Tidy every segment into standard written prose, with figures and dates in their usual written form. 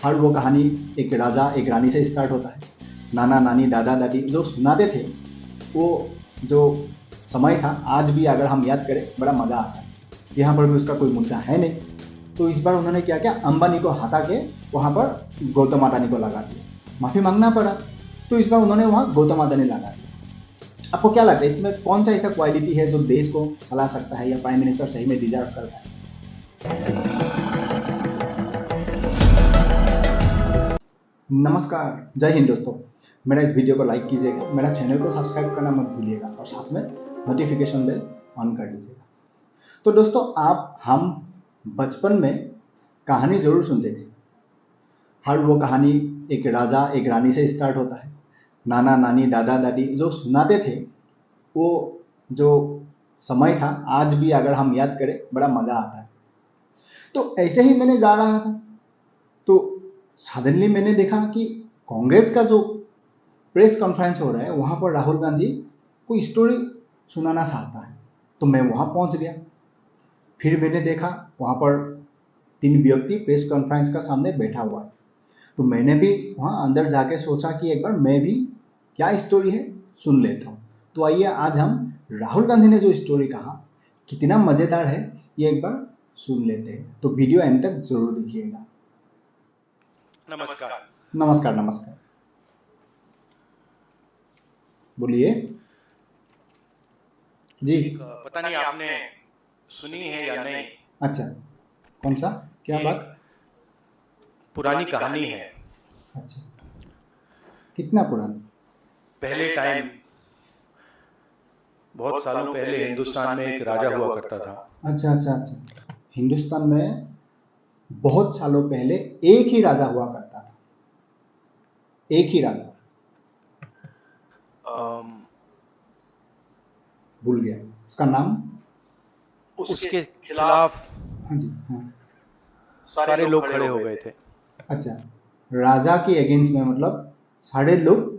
हर वो कहानी एक राजा एक रानी से स्टार्ट होता है। नाना नानी दादा दादी जो सुनाते थे, वो जो समय था आज भी अगर हम याद करें बड़ा मज़ा आता है। यहाँ पर भी उसका कोई मुद्दा है नहीं, तो इस बार उन्होंने क्या किया, अंबानी को हटा के वहाँ पर गौतम अडानी को लगा दिया। माफ़ी मांगना पड़ा, तो इस बार उन्होंने वहाँ गौतम अडानी लगा दिया। आपको क्या लगता है इसमें कौन सा ऐसा क्वालिटी है जो देश को चला सकता है या प्राइम मिनिस्टर सही में डिजर्व करता है? नमस्कार, जय हिंद दोस्तों। मेरा इस वीडियो को लाइक कीजिएगा, मेरा चैनल को सब्सक्राइब करना मत भूलिएगा और साथ में नोटिफिकेशन बेल ऑन कर दीजिएगा। तो दोस्तों, हम बचपन में कहानी ज़रूर सुनते थे। हर वो कहानी एक राजा एक रानी से स्टार्ट होता है। नाना नानी दादा दादी जो सुनाते थे, वो जो समय था आज भी अगर हम याद करें बड़ा मज़ा आता है। तो ऐसे ही मैंने जा रहा था, तो सडनली मैंने देखा कि कांग्रेस का जो प्रेस कॉन्फ्रेंस हो रहा है वहाँ पर राहुल गांधी कोई स्टोरी सुनाना चाहता है, तो मैं वहाँ पहुँच गया। फिर मैंने देखा वहाँ पर 3 व्यक्ति प्रेस कॉन्फ्रेंस का सामने बैठा हुआ है, तो मैंने भी वहाँ अंदर जाके सोचा कि एक बार मैं भी क्या स्टोरी है सुन लेता हूँ। तो आइए आज हम राहुल गांधी ने जो स्टोरी कहा कितना मज़ेदार है ये एक बार सुन लेते हैं। तो वीडियो एंड तक जरूर देखिएगा। नमस्कार। नमस्कार नमस्कार, बोलिए जी। पता नहीं आपने सुनी है या नहीं। अच्छा, कौन सा, क्या एक बात? पुरानी कहानी है। अच्छा, कितना पुराना? पहले टाइम, बहुत सालों पहले हिंदुस्तान में एक राजा हुआ करता था। अच्छा अच्छा अच्छा, हिंदुस्तान में बहुत सालों पहले एक ही राजा हुआ करता था। एक ही राजा, अम, भूल गया उसका नाम। उसके खिलाफ हाँ जी, हाँ। सारे लोग खड़े हो गए थे। अच्छा, राजा के अगेंस्ट में मतलब सारे लोग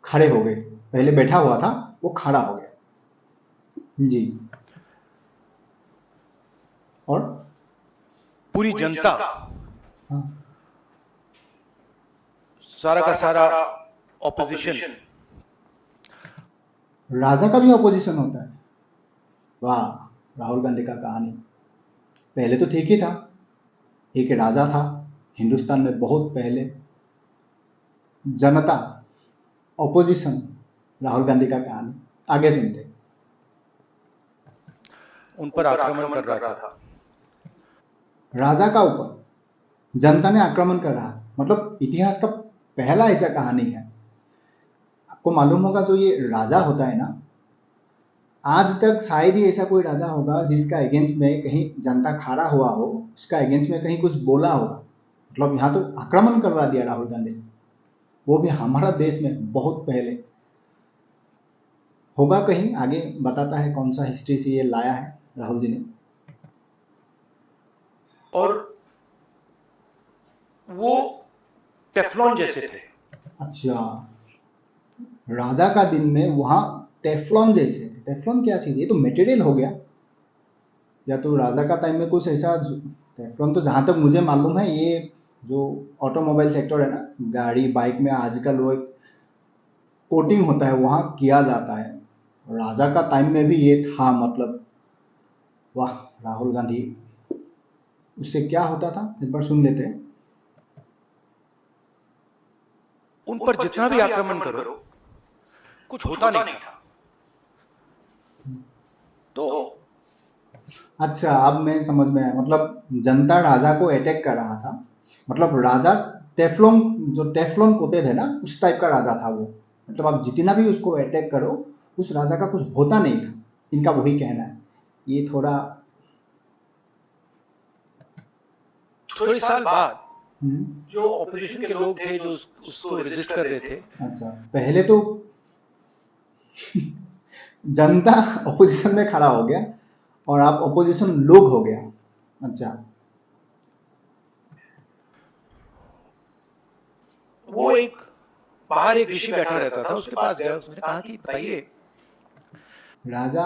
खड़े हो गए। पहले बैठा हुआ था, वो खड़ा हो गया जी। और पूरी जनता, हाँ, सारा का सारा ऑपोजिशन, राजा का भी अपोजिशन होता है। वाह, राहुल गांधी का कहानी पहले तो ठीक ही था। एक राजा था हिंदुस्तान में बहुत पहले, जनता ऑपोजिशन, राहुल गांधी का कहानी आगे सुनते। उन पर आक्रमण कर रहा था। राजा का ऊपर जनता ने आक्रमण कर रहा, मतलब इतिहास का पहला ऐसा कहानी है। आपको मालूम होगा जो ये राजा होता है ना, आज तक शायद ही ऐसा कोई राजा होगा जिसका अगेंस्ट में कहीं जनता खड़ा हुआ हो, उसका अगेंस्ट में कहीं कुछ बोला होगा। मतलब यहाँ तो आक्रमण करवा दिया राहुल गांधी ने, वो भी हमारा देश में बहुत पहले। होगा कहीं आगे, बताता है कौन सा हिस्ट्री से ये लाया है राहुल जी ने। और वो टेफ्लॉन जैसे थे। अच्छा, राजा का दिन में वहां टेफ्लॉन जैसे थे। टेफ्लॉन क्या चीज है? ये तो मटेरियल हो गया, या तो राजा का टाइम में कुछ ऐसा। टेफ्लॉन तो जहां तक मुझे मालूम है ये जो ऑटोमोबाइल सेक्टर है ना, गाड़ी बाइक में आजकल वो कोटिंग होता है वहां किया जाता है। राजा का टाइम में भी ये था, मतलब वाह राहुल गांधी। उससे क्या होता था एक बार सुन लेते हैं। उन पर जितना भी आक्रमण करो, कुछ होता नहीं था। तो अच्छा, अब मैं समझ में आया। मतलब जनता राजा को अटैक कर रहा था, मतलब राजा टेफ्लॉन, जो टेफ्लॉन कोटेड है ना, उस टाइप का राजा था वो। मतलब आप जितना भी उसको अटैक करो, उस राजा का कुछ होता नहीं था, इनका वही कहना है। ये थोड़ा थोड़े साल बाद हम्म, जो ऑपोजिशन के लोग थे जो उसको रेजिस्ट कर रहे थे, अच्छा, पहले तो जनता अपोजिशन में खड़ा हो गया और आप अपोजिशन लोग हो गया। अच्छा, वो एक बाहर एक ऋषि बैठा रहता था, उसके पास गया। उसने कहा कि बताइए। राजा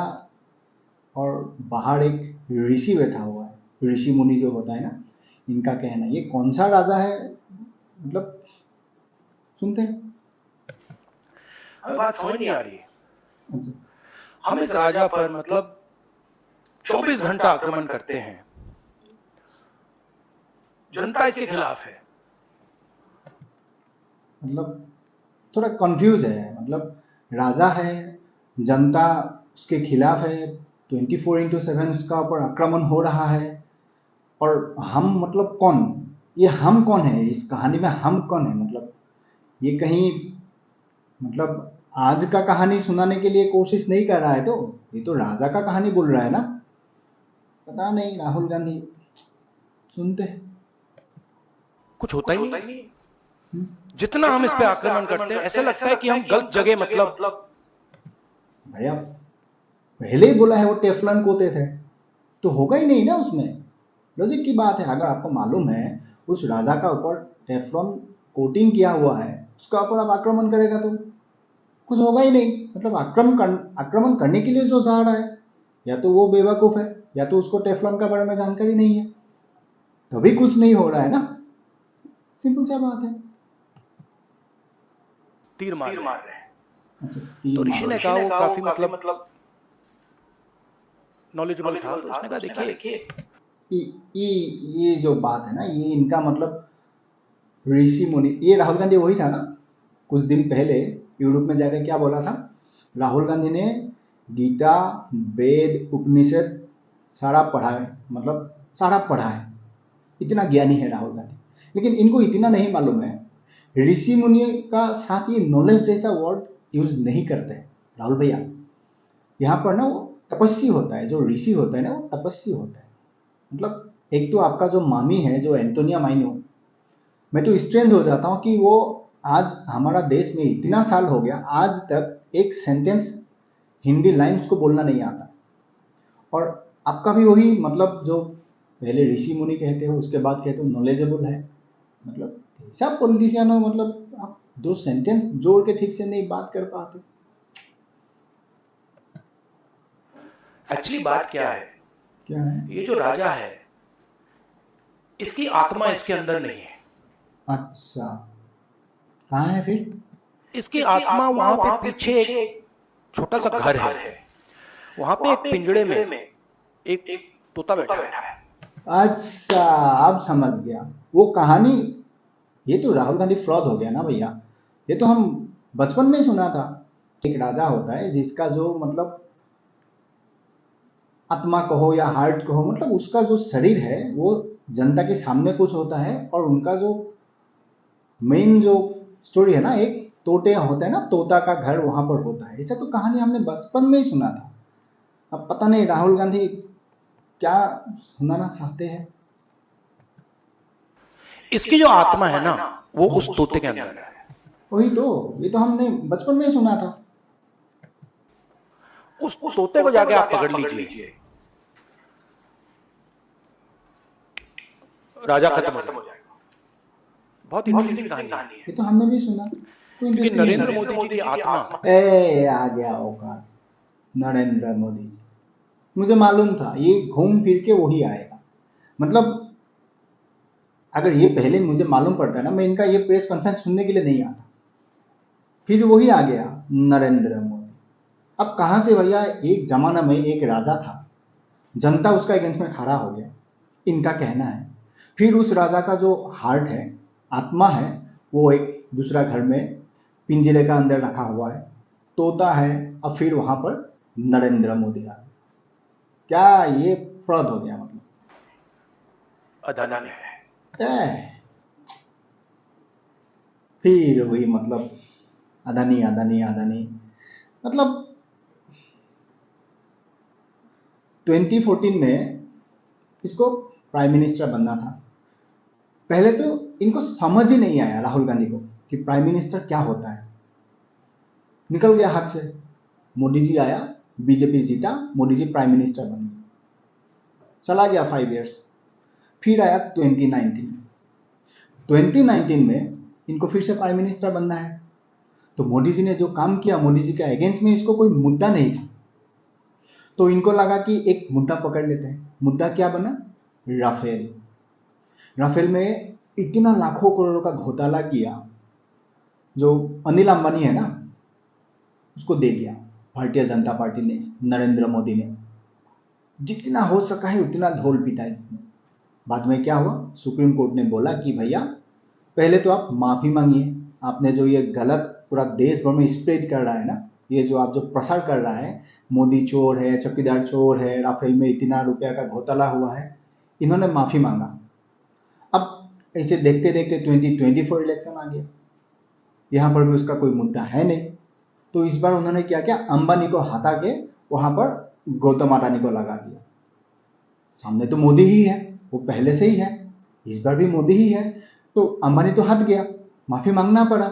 और बाहर एक ऋषि बैठा हुआ है। ऋषि मुनि जो होता है ना, इनका कहना है। ये कौन सा राजा है, मतलब सुनते हैं। हमें बात समझ नहीं आ रही। अच्छा, हम इस राजा पर मतलब 24 घंटा आक्रमण करते हैं, जनता इसके खिलाफ है। मतलब थोड़ा कंफ्यूज है। मतलब राजा है, जनता उसके खिलाफ है, 24/7 उसका ऊपर आक्रमण हो रहा है, और हम मतलब कौन, ये हम कौन है इस कहानी में, हम कौन है? मतलब ये कहीं मतलब आज का कहानी सुनाने के लिए कोशिश नहीं कर रहा है, तो ये तो राजा का कहानी बोल रहा है ना। पता नहीं, राहुल गांधी सुनते हैं। कुछ होता ही नहीं। हम्म। जितना हम इस पे आक्रमण करते हैं, ऐसा लगता है कि हम गलत जगह मतलब भैया पहले ही बोला है वो टेफलन कोते थे, तो होगा ही नहीं ना उसमें। लॉजिक की बात है। अगर आपको मालूम है उस राजा का ऊपर टेफलॉन कोटिंग किया हुआ है, उसका ऊपर आप आक्रमण करेगा तो कुछ होगा ही नहीं। मतलब आक्रमण करने के लिए जो जा रहा है, या तो वो बेवकूफ है, या तो उसको टेफलॉन का बारे में जानकारी नहीं है, तभी कुछ नहीं हो रहा है ना। सिंपल सा बात है। तीर मार रहे हैं। अच्छा, तो तीर ऋषि ने मारो। कहा, वो काफी मतलब नॉलेजेबल था, तो उसने कहा देखिए, ये जो बात है ना, ये इनका मतलब ऋषि मुनि, ये राहुल गांधी वही था ना, कुछ दिन पहले यूरोप में जाकर क्या बोला था राहुल गांधी ने? गीता, वेद, उपनिषद सारा पढ़ा है, मतलब सारा पढ़ा है, इतना ज्ञानी है राहुल गांधी। लेकिन इनको इतना नहीं मालूम है, ऋषि मुनि का साथ ये नॉलेज जैसा वर्ड यूज नहीं करते हैं राहुल भैया। यहाँ पर ना वो तपस्वी होता है, जो ऋषि होता है ना वो तपस्वी होता है। मतलब एक तो आपका जो मामी है, जो एंटोनिया माइनो, मैं तो स्ट्रेंथ हो जाता हूँ कि वो आज हमारा देश में इतना साल हो गया, आज तक एक सेंटेंस हिंदी लाइन्स को बोलना नहीं आता। और आपका भी वही, मतलब जो पहले ऋषि मुनि कहते हो, उसके बाद कहते हो नॉलेजेबल है। मतलब ऐसा पॉलिटिशियन हो, मतलब आप दो सेंटेंस जोड़ के ठीक से नहीं बात कर पाते। एक्चुअली बात क्या है, क्या है? ये जो राजा है, इसकी आत्मा इसके अंदर नहीं है। अच्छा, कहाँ है फिर? इसकी आत्मा वहां पे पीछे एक छोटा सा घर है, वहां पे एक पिंजड़े में एक तोता बैठा है। अच्छा, अब समझ गया वो कहानी। ये तो राहुल गांधी फ्रॉड हो गया ना भैया। ये तो हम बचपन में सुना था। एक राजा होता है जिसका जो मतलब आत्मा कहो या हार्ट कहो, मतलब उसका जो शरीर है वो जनता के सामने कुछ होता है, और उनका जो मेन जो स्टोरी है ना, एक तोते होते हैं ना, तोता का घर वहां पर होता है। ऐसा तो कहानी हमने बचपन में ही सुना था। अब पता नहीं राहुल गांधी क्या सुनाना चाहते हैं। इसकी जो आत्मा है ना, वो उस तोते के अंदर है। वही तो, ये तो हमने बचपन में ही सुना था। उस तोते को जाके आप पकड़ लीजिए, राजा खत्म हो जाएगा। बहुत इंटरेस्टिंग कहानी है, ये तो हमने भी सुना। कोई क्योंकि इंटरेस्टिंग नरेंद्र नहीं मोदी जी की आत्मा है। ए आ गया औकात, नरेंद्र मोदी जी। मुझे मालूम था ये घूम फिर के वही आएगा। मतलब अगर ये पहले मुझे मालूम पड़ता ना, मैं इनका ये प्रेस कॉन्फ्रेंस सुनने के लिए नहीं आता। फिर वही आ गया, नरेंद्र मोदी। अब कहां से भैया? एक जमाना में एक राजा था, जनता उसका अगेंस्ट में खड़ा हो गया, इनका कहना है। फिर उस राजा का जो हार्ट है, आत्मा है, वो एक दूसरा घर में पिंजरे का अंदर रखा हुआ है, तोता है। अब फिर वहां पर नरेंद्र मोदी आ गए। क्या ये फ्रॉड हो गया? मतलब अदानी में है। फिर वही मतलब अदानी अदानी अदानी। मतलब 2014 में इसको प्राइम मिनिस्टर बनना था। पहले तो इनको समझ ही नहीं आया राहुल गांधी को कि प्राइम मिनिस्टर क्या होता है। निकल गया हाथ से। मोदी जी आया, बीजेपी जीता, मोदी जी प्राइम मिनिस्टर बन गए, चला गया 5 इयर्स। फिर आया 2019 में इनको फिर से प्राइम मिनिस्टर बनना है। तो मोदी जी ने जो काम किया, मोदी जी के अगेंस्ट में इसको कोई मुद्दा नहीं था, तो इनको लगा कि एक मुद्दा पकड़ लेते हैं। मुद्दा क्या बना? राफेल। राफेल में इतना लाखों करोड़ों का घोटाला किया, जो अनिल अंबानी है ना, उसको दे दिया भारतीय जनता पार्टी ने, नरेंद्र मोदी ने। जितना हो सका है उतना धोल पीटा इसमें। बाद में क्या हुआ, सुप्रीम कोर्ट ने बोला कि भैया पहले तो आप माफी मांगिए, आपने जो ये गलत पूरा देश भर में स्प्रेड कर रहा है ना, ये जो आप जो प्रसार कर रहा है, मोदी चोर है, चौकीदार चोर है, राफेल में इतना रुपया का घोटाला हुआ है, इन्होंने माफी मांगा। अब ऐसे देखते देखते 2024 इलेक्शन आ गया, यहाँ पर भी उसका कोई मुद्दा है नहीं, तो इस बार उन्होंने क्या किया, अंबानी को हटा के वहां पर गौतम अडानी को लगा दिया। सामने तो मोदी ही है, वो पहले से ही है, इस बार भी मोदी ही है, तो अंबानी तो हट गया, माफी मांगना पड़ा,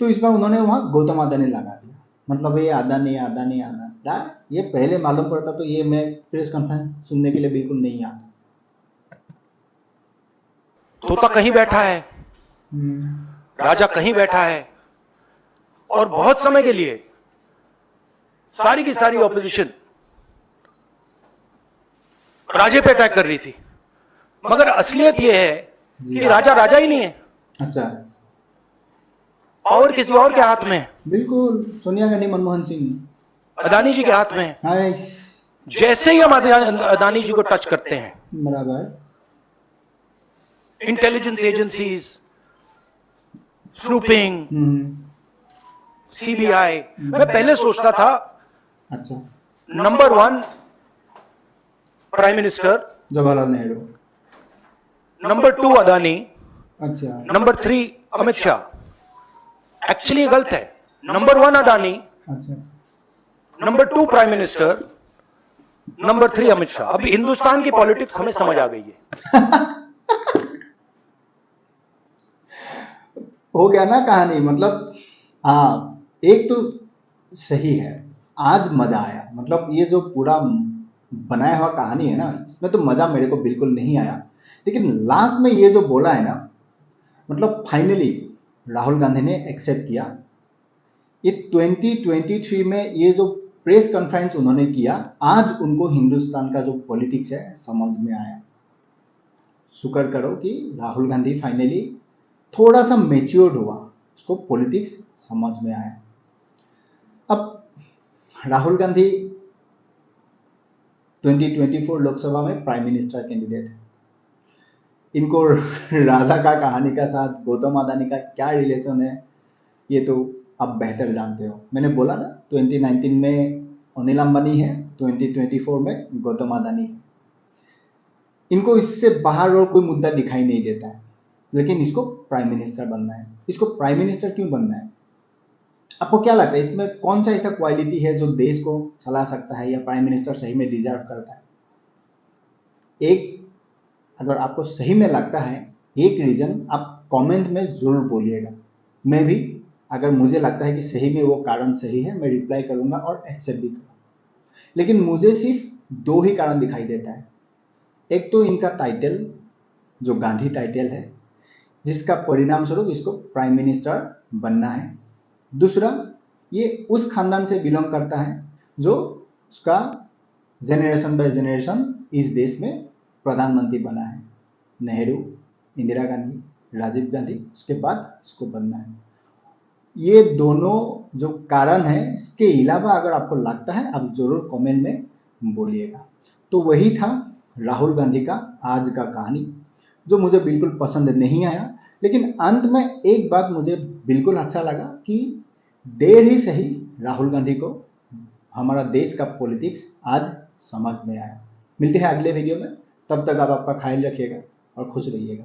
तो इस बार उन्होंने वहां गौतम अडानी लगा दिया। मतलब ये अडानी अडानी अडानी, ये पहले मालूम पड़ता तो ये मैं प्रेस कॉन्फ्रेंस सुनने के लिए बिल्कुल नहीं आता। तोता कहीं बैठा है, राजा कहीं बैठा है, और बहुत समय के लिए सारी की सारी ऑपोजिशन राजे पे अटैक कर रही थी, मगर असलियत यह है कि राजा राजा ही नहीं है। अच्छा, पावर किसी और के हाथ में है, बिल्कुल सोनिया गांधी, मनमोहन सिंह, अदानी जी के हाथ में है। हाय, जैसे ही हम अदानी जी को टच करते हैं, बराबर, इंटेलिजेंस एजेंसीज, स्नूपिंग, सीबीआई, मैं पहले सोचता था अच्छा, number 1 prime minister, Jawaharlal Nehru, number 2 Adani, अच्छा, नंबर 3 अमित शाह। एक्चुअली गलत है, नंबर 1 अदानी, अच्छा, number 2 prime minister, number 3 Amit Shah. अभी हिंदुस्तान की पॉलिटिक्स हमें समझ आ गई है। हो गया ना कहानी। मतलब हाँ, एक तो सही है, आज मजा आया। मतलब ये जो पूरा बनाया हुआ कहानी है ना, इसमें तो मजा मेरे को बिल्कुल नहीं आया, लेकिन लास्ट में ये जो बोला है ना, मतलब फाइनली राहुल गांधी ने एक्सेप्ट किया। ये 2023 में ये जो प्रेस कॉन्फ्रेंस उन्होंने किया, आज उनको हिंदुस्तान का जो पॉलिटिक्स है समझ में आया। शुक्र करो कि राहुल गांधी फाइनली थोड़ा सा मेच्योर्ड हुआ, उसको पॉलिटिक्स समझ में आया। अब राहुल गांधी 2024 लोकसभा में प्राइम मिनिस्टर कैंडिडेट है। इनको राजा का कहानी का साथ गौतम अडानी का क्या रिलेशन है, ये तो आप बेहतर जानते हो। मैंने बोला ना, 2019 में अनिल अंबानी है, 2024 में गौतम अडानी है। इनको इससे बाहर और कोई मुद्दा दिखाई नहीं देता है, लेकिन इसको प्राइम मिनिस्टर बनना है। इसको प्राइम मिनिस्टर क्यों बनना है? आपको क्या लगता है, इसमें कौन सा ऐसा क्वालिटी है जो देश को चला सकता है, या प्राइम मिनिस्टर सही में डिजर्व करता है? एक, अगर आपको सही में लगता है एक रीजन, आप कमेंट में जरूर बोलिएगा। मैं भी, अगर मुझे लगता है कि सही में वो कारण सही है, मैं रिप्लाई करूंगा और एक्सेप्ट भी करूंगा। लेकिन मुझे सिर्फ 2 ही कारण दिखाई देता है। एक तो इनका टाइटल, जो गांधी टाइटल है, जिसका परिणाम स्वरूप इसको प्राइम मिनिस्टर बनना है। दूसरा, ये उस खानदान से बिलोंग करता है जो उसका जेनरेशन बाय जेनरेशन इस देश में प्रधानमंत्री बना है। नेहरू, इंदिरा गांधी, राजीव गांधी, उसके बाद इसको बनना है। ये दोनों जो कारण है, इसके अलावा अगर आपको लगता है, आप जरूर कमेंट में बोलिएगा। तो वही था राहुल गांधी का आज का कहानी, जो मुझे बिल्कुल पसंद नहीं आया, लेकिन अंत में एक बात मुझे बिल्कुल अच्छा लगा कि देर ही सही राहुल गांधी को हमारा देश का पॉलिटिक्स आज समझ में आया। मिलते हैं अगले वीडियो में, तब तक आप आपका ख्याल रखिएगा और खुश रहिएगा।